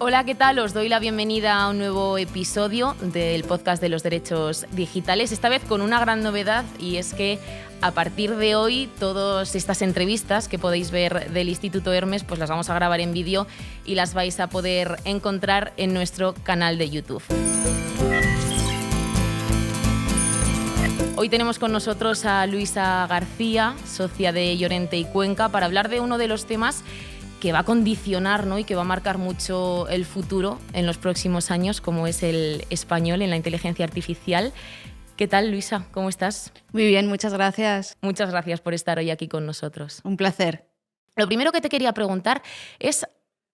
Hola, ¿qué tal? Os doy la bienvenida a un nuevo episodio del podcast de los derechos digitales, esta vez con una gran novedad, y es que a partir de hoy todas estas entrevistas que podéis ver del Instituto Hermes pues las vamos a grabar en vídeo y las vais a poder encontrar en nuestro canal de YouTube. Hoy tenemos con nosotros a Luisa García, socia de Llorente y Cuenca, para hablar de uno de los temas que va a condicionar, ¿no?, y que va a marcar mucho el futuro en los próximos años, como es el español en la inteligencia artificial. ¿Qué tal, Luisa? ¿Cómo estás? Muy bien, muchas gracias. Muchas gracias por estar hoy aquí con nosotros. Un placer. Lo primero que te quería preguntar es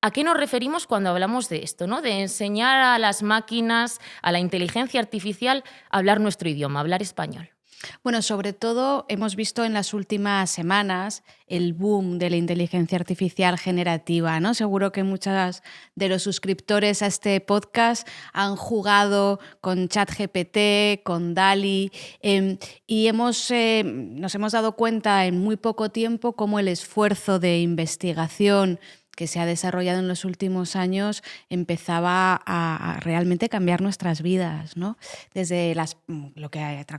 ¿a qué nos referimos cuando hablamos de esto, ¿no? De enseñar a las máquinas, a la inteligencia artificial, a hablar nuestro idioma, a hablar español. Bueno, sobre todo hemos visto en las últimas semanas el boom de la inteligencia artificial generativa, ¿no? Seguro que muchos de los suscriptores a este podcast han jugado con ChatGPT, con DALL-E, y nos hemos dado cuenta en muy poco tiempo cómo el esfuerzo de investigación que se ha desarrollado en los últimos años empezaba a realmente cambiar nuestras vidas, ¿no? Desde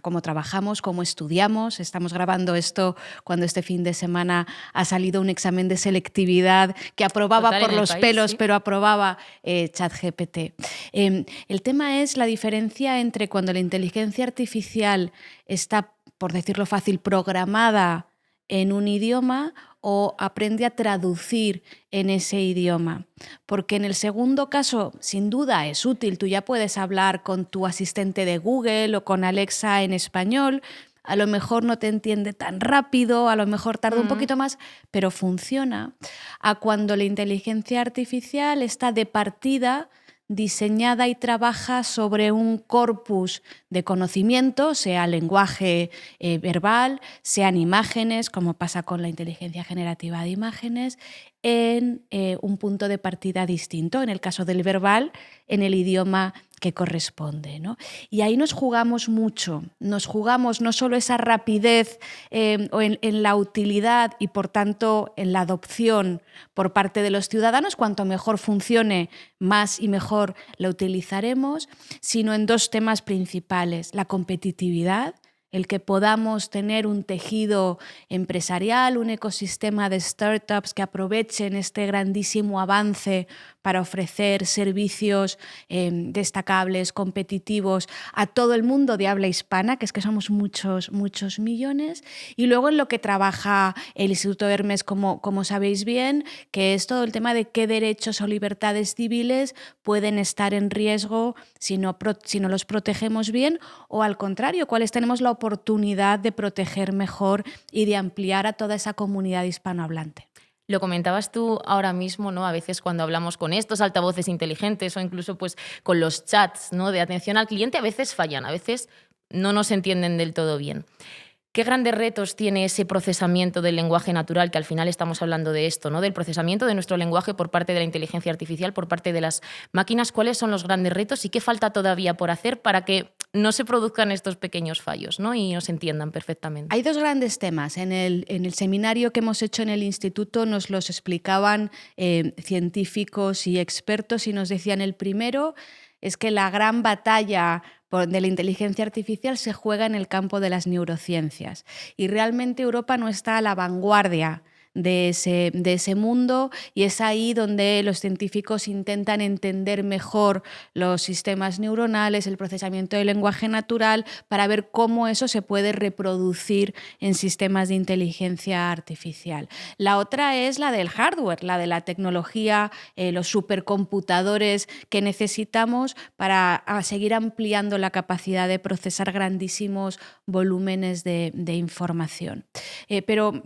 cómo trabajamos, cómo estudiamos. Estamos grabando esto cuando este fin de semana ha salido un examen de selectividad que aprobaba por los pelos, sí, pero aprobaba ChatGPT. El tema es la diferencia entre cuando la inteligencia artificial está, por decirlo fácil, programada en un idioma o aprende a traducir en ese idioma. Porque en el segundo caso, sin duda, es útil. Tú ya puedes hablar con tu asistente de Google o con Alexa en español. A lo mejor no te entiende tan rápido, a lo mejor tarda un poquito más, pero funciona. A cuando la inteligencia artificial está de partida diseñada y trabaja sobre un corpus de conocimiento, sea lenguaje verbal, sean imágenes, como pasa con la inteligencia generativa de imágenes, en un punto de partida distinto, en el caso del verbal, en el idioma que corresponde, ¿no? Y ahí nos jugamos mucho, nos jugamos no solo esa rapidez o en la utilidad y por tanto en la adopción por parte de los ciudadanos, cuanto mejor funcione, más y mejor la utilizaremos, sino en dos temas principales: la competitividad, el que podamos tener un tejido empresarial, un ecosistema de startups que aprovechen este grandísimo avance para ofrecer servicios destacables, competitivos a todo el mundo de habla hispana, que es que somos muchos millones. Y luego en lo que trabaja el Instituto Hermes, como sabéis bien, que es todo el tema de qué derechos o libertades civiles pueden estar en riesgo si no los protegemos bien, o al contrario, cuáles tenemos la oportunidad de proteger mejor y de ampliar a toda esa comunidad hispanohablante. Lo comentabas tú ahora mismo, ¿no? A veces cuando hablamos con estos altavoces inteligentes o incluso pues, con los chats, ¿no?, de atención al cliente, a veces fallan, a veces no nos entienden del todo bien. ¿Qué grandes retos tiene ese procesamiento del lenguaje natural, que al final estamos hablando de esto, ¿no?, del procesamiento de nuestro lenguaje por parte de la inteligencia artificial, por parte de las máquinas? ¿Cuáles son los grandes retos y qué falta todavía por hacer para que no se produzcan estos pequeños fallos, ¿no?, y nos entiendan perfectamente? Hay dos grandes temas. En el seminario que hemos hecho en el instituto nos los explicaban científicos y expertos y nos decían: el primero es que la gran batalla de la inteligencia artificial se juega en el campo de las neurociencias y realmente Europa no está a la vanguardia de ese mundo, y es ahí donde los científicos intentan entender mejor los sistemas neuronales, el procesamiento del lenguaje natural, para ver cómo eso se puede reproducir en sistemas de inteligencia artificial. La otra es la del hardware, la de la tecnología, los supercomputadores que necesitamos para seguir ampliando la capacidad de procesar grandísimos volúmenes de información. Pero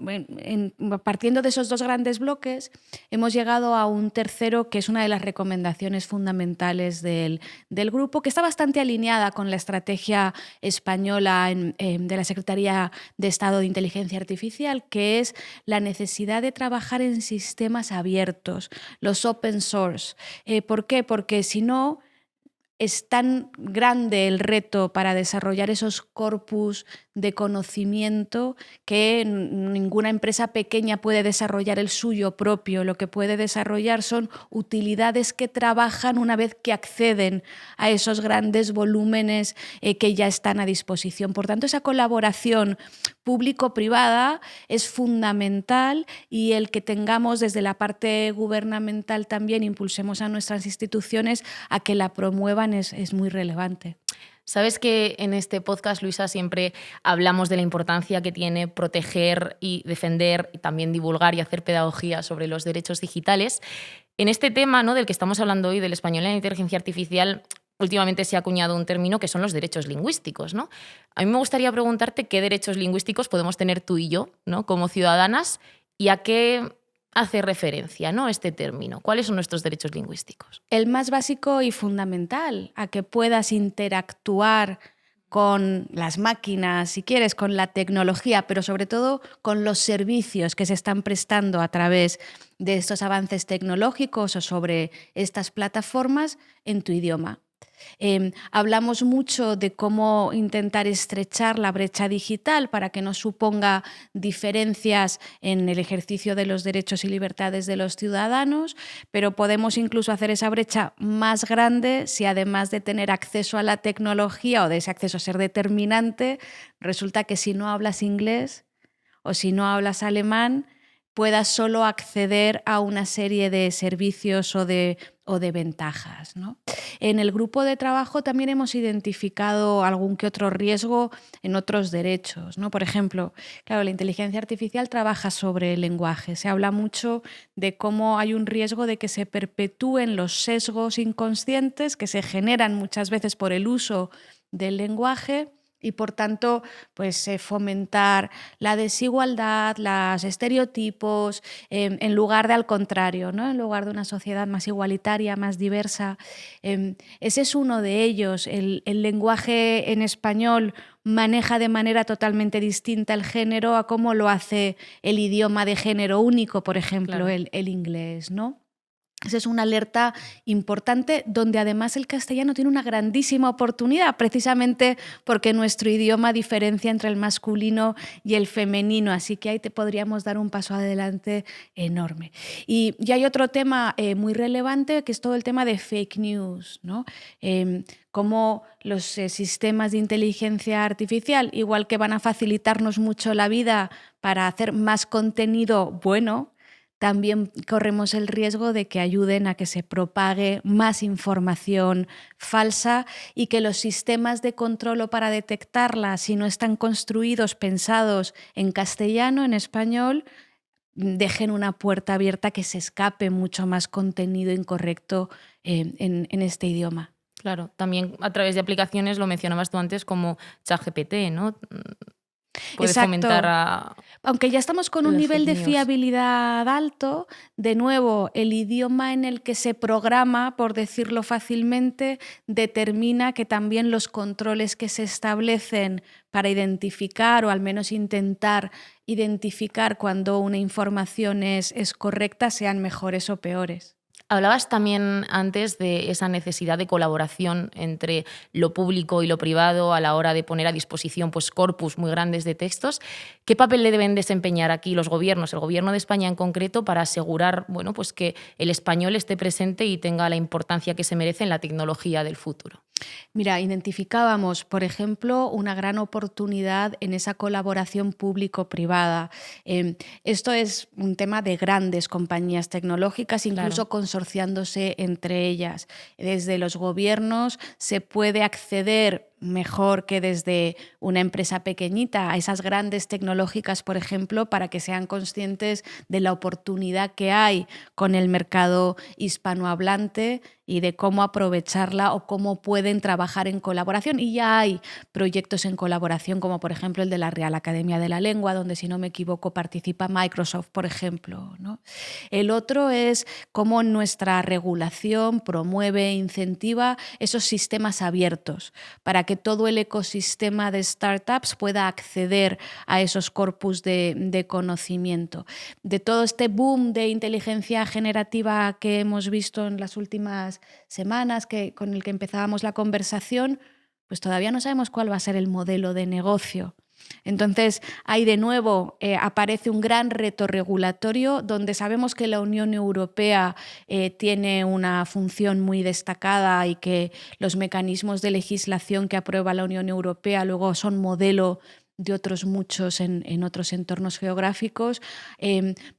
partiendo de esos dos grandes bloques, hemos llegado a un tercero, que es una de las recomendaciones fundamentales del grupo, que está bastante alineada con la estrategia española de la Secretaría de Estado de Inteligencia Artificial, que es la necesidad de trabajar en sistemas abiertos, los open source. ¿Por qué? Porque si no, es tan grande el reto para desarrollar esos corpus de conocimiento que ninguna empresa pequeña puede desarrollar el suyo propio. Lo que puede desarrollar son utilidades que trabajan una vez que acceden a esos grandes volúmenes que ya están a disposición. Por tanto, esa colaboración público-privada es fundamental, y el que tengamos desde la parte gubernamental también impulsemos a nuestras instituciones a que la promuevan es muy relevante. Sabes que en este podcast, Luisa, siempre hablamos de la importancia que tiene proteger y defender y también divulgar y hacer pedagogía sobre los derechos digitales. En este tema, ¿no?, del que estamos hablando hoy, del español en la inteligencia artificial, últimamente se ha acuñado un término que son los derechos lingüísticos, ¿no? A mí me gustaría preguntarte qué derechos lingüísticos podemos tener tú y yo, ¿no?, como ciudadanas, y a qué hace referencia, ¿no?, este término. ¿Cuáles son nuestros derechos lingüísticos? El más básico y fundamental, a que puedas interactuar con las máquinas, si quieres, con la tecnología, pero sobre todo con los servicios que se están prestando a través de estos avances tecnológicos o sobre estas plataformas en tu idioma. Hablamos mucho de cómo intentar estrechar la brecha digital para que no suponga diferencias en el ejercicio de los derechos y libertades de los ciudadanos, pero podemos incluso hacer esa brecha más grande si, además de tener acceso a la tecnología o de ese acceso ser determinante, resulta que si no hablas inglés o si no hablas alemán, puedas solo acceder a una serie de servicios o de ventajas, ¿no? En el grupo de trabajo también hemos identificado algún que otro riesgo en otros derechos, ¿no? Por ejemplo, claro, la inteligencia artificial trabaja sobre el lenguaje. Se habla mucho de cómo hay un riesgo de que se perpetúen los sesgos inconscientes que se generan muchas veces por el uso del lenguaje, y por tanto pues, fomentar la desigualdad, los estereotipos, en lugar de al contrario, ¿no?, en lugar de una sociedad más igualitaria, más diversa. Ese es uno de ellos. El lenguaje en español maneja de manera totalmente distinta el género a cómo lo hace el idioma de género único, por ejemplo, Claro. el inglés, ¿no? Esa es una alerta importante, donde además el castellano tiene una grandísima oportunidad, precisamente porque nuestro idioma diferencia entre el masculino y el femenino, así que ahí te podríamos dar un paso adelante enorme. Y hay otro tema muy relevante, que es todo el tema de fake news, ¿no? Cómo los sistemas de inteligencia artificial, igual que van a facilitarnos mucho la vida para hacer más contenido bueno, también corremos el riesgo de que ayuden a que se propague más información falsa, y que los sistemas de control o para detectarla, si no están construidos, pensados en castellano, en español, dejen una puerta abierta, que se escape mucho más contenido incorrecto en este idioma. Claro, también a través de aplicaciones, lo mencionabas tú antes, como ChatGPT, ¿no? Puede fomentar Exacto. Aunque ya estamos con un las nivel fake de news. fiabilidad alto, de nuevo, el idioma en el que se programa, por decirlo fácilmente, determina que también los controles que se establecen para identificar, o al menos intentar identificar cuando una información es correcta, sean mejores o peores. Hablabas también antes de esa necesidad de colaboración entre lo público y lo privado a la hora de poner a disposición, pues, corpus muy grandes de textos. ¿Qué papel le deben desempeñar aquí los gobiernos, el Gobierno de España en concreto, para asegurar, bueno, pues, que el español esté presente y tenga la importancia que se merece en la tecnología del futuro? Mira, identificábamos, por ejemplo, una gran oportunidad en esa colaboración público-privada. Esto es un tema de grandes compañías tecnológicas, Claro. incluso consorciándose entre ellas. Desde los gobiernos se puede acceder mejor que desde una empresa pequeñita a esas grandes tecnológicas, por ejemplo, para que sean conscientes de la oportunidad que hay con el mercado hispanohablante y de cómo aprovecharla o cómo pueden trabajar en colaboración. Y ya hay proyectos en colaboración, como por ejemplo el de la Real Academia de la Lengua, donde, si no me equivoco, participa Microsoft, por ejemplo, ¿no? El otro es cómo nuestra regulación promueve e incentiva esos sistemas abiertos, para que que todo el ecosistema de startups pueda acceder a esos corpus de conocimiento. De todo este boom de inteligencia generativa que hemos visto en las últimas semanas, con el que empezábamos la conversación, pues todavía no sabemos cuál va a ser el modelo de negocio. Entonces, ahí de nuevo aparece un gran reto regulatorio donde sabemos que la Unión Europea tiene una función muy destacada y que los mecanismos de legislación que aprueba la Unión Europea luego son modelo de otros muchos en otros entornos geográficos,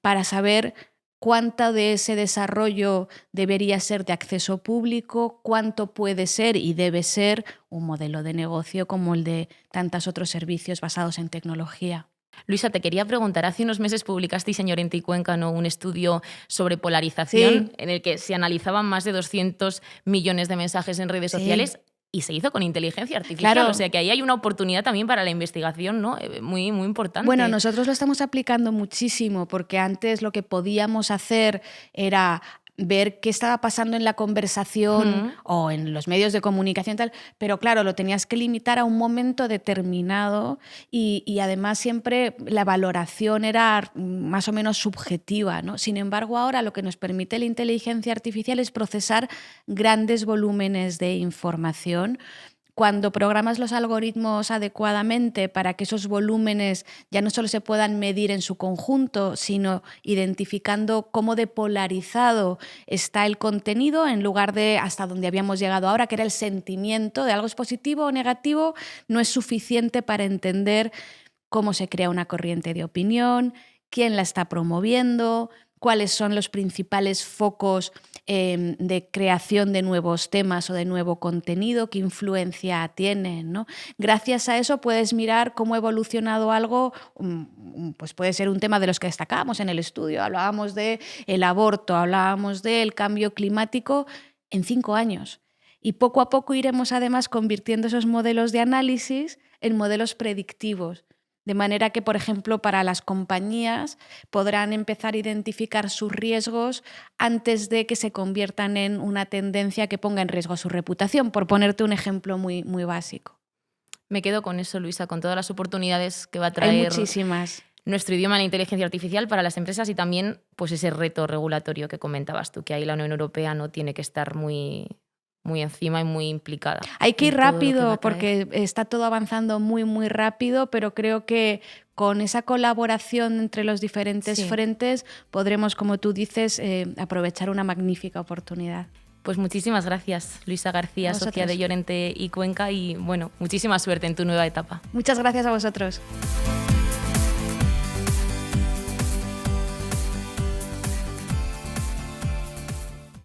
para saber cuánto de ese desarrollo debería ser de acceso público, cuánto puede ser y debe ser un modelo de negocio como el de tantos otros servicios basados en tecnología. Luisa, te quería preguntar, hace unos meses publicasteis en Llorente y Cuenca, ¿no?, un estudio sobre polarización, en el que se analizaban más de 200 millones de mensajes en redes sociales. Y se hizo con inteligencia artificial, claro. O sea que ahí hay una oportunidad también para la investigación, ¿no?, muy, muy importante. Bueno, nosotros lo estamos aplicando muchísimo porque antes lo que podíamos hacer era ver qué estaba pasando en la conversación o en los medios de comunicación, tal, pero claro, lo tenías que limitar a un momento determinado y además siempre la valoración era más o menos subjetiva, ¿no? Sin embargo, ahora lo que nos permite la inteligencia artificial es procesar grandes volúmenes de información. Cuando programas los algoritmos adecuadamente para que esos volúmenes ya no solo se puedan medir en su conjunto, sino identificando cómo de polarizado está el contenido en lugar de hasta donde habíamos llegado ahora, que era el sentimiento de algo es positivo o negativo, no es suficiente para entender cómo se crea una corriente de opinión, quién la está promoviendo, cuáles son los principales focos de creación de nuevos temas o de nuevo contenido, qué influencia tienen, ¿no? Gracias a eso puedes mirar cómo ha evolucionado algo, pues puede ser un tema de los que destacábamos en el estudio, hablábamos del aborto, hablábamos del cambio climático en 5 años. Y poco a poco iremos además convirtiendo esos modelos de análisis en modelos predictivos. De manera que, por ejemplo, para las compañías podrán empezar a identificar sus riesgos antes de que se conviertan en una tendencia que ponga en riesgo su reputación, por ponerte un ejemplo muy, muy básico. Me quedo con eso, Luisa, con todas las oportunidades que va a traer. Hay muchísimas. Nuestro idioma, la inteligencia artificial para las empresas y también pues ese reto regulatorio que comentabas tú, que ahí la Unión Europea no tiene que estar muy encima y muy implicada. Hay que ir rápido porque está todo avanzando muy, muy rápido, pero creo que con esa colaboración entre los diferentes frentes podremos, como tú dices, aprovechar una magnífica oportunidad. Pues muchísimas gracias, Luisa García, socia de Llorente y Cuenca, y bueno, muchísima suerte en tu nueva etapa. Muchas gracias a vosotros.